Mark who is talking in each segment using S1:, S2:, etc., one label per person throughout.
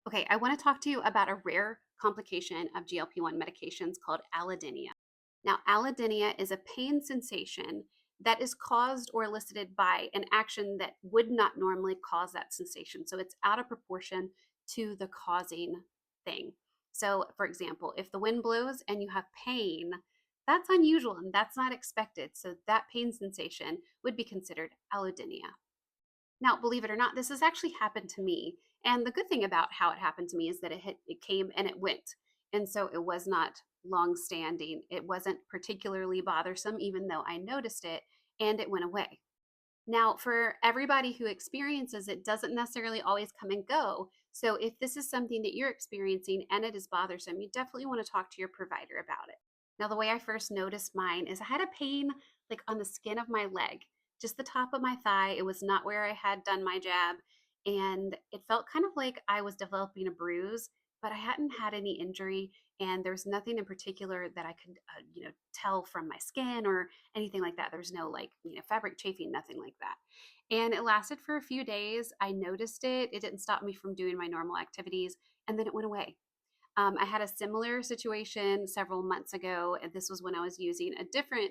S1: Okay, I want to talk to you about a rare complication of GLP-1 medications called allodynia. Now, allodynia is a pain sensation that is caused or elicited by an action that would not normally cause that sensation. So it's out of proportion to the causing thing. So, for example, if the wind blows and you have pain, that's unusual and that's not expected. So that pain sensation would be considered allodynia. Now, believe it or not, this has actually happened to me. And the good thing about how it happened to me is that it came and it went. And so it was not long standing. It wasn't particularly bothersome, even though I noticed it and it went away. Now, for everybody who experiences it, doesn't necessarily always come and go. So if this is something that you're experiencing and it is bothersome, you definitely want to talk to your provider about it. Now, the way I first noticed mine is I had a pain like on the skin of my leg, just the top of my thigh. It was not where I had done my jab. And it felt kind of like I was developing a bruise, but I hadn't had any injury. And there's nothing in particular that I could, tell from my skin or anything like that. There's no like, fabric chafing, nothing like that. And it lasted for a few days. I noticed it. It didn't stop me from doing my normal activities. And then it went away. I had a similar situation several months ago. And this was when I was using a different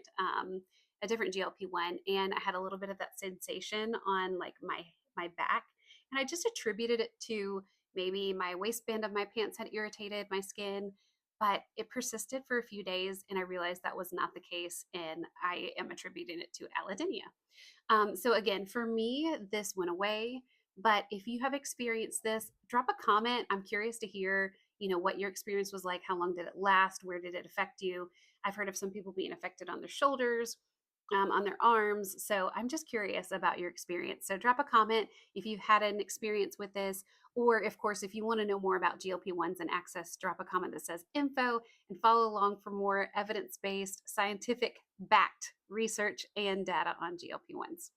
S1: GLP-1, and I had a little bit of that sensation on like my back, and I just attributed it to maybe my waistband of my pants had irritated my skin. But it persisted for a few days, and I realized that was not the case, and I am attributing it to allodynia. So again, for me, this went away. But if you have experienced this, drop a comment. I'm curious to hear, what your experience was like. How long did it last? Where did it affect you? I've heard of some people being affected on their shoulders, on their arms. So I'm just curious about your experience. So drop a comment if you've had an experience with this. Or, of course, if you want to know more about GLP-1s and access, drop a comment that says info and follow along for more evidence based, scientific backed research and data on GLP-1s.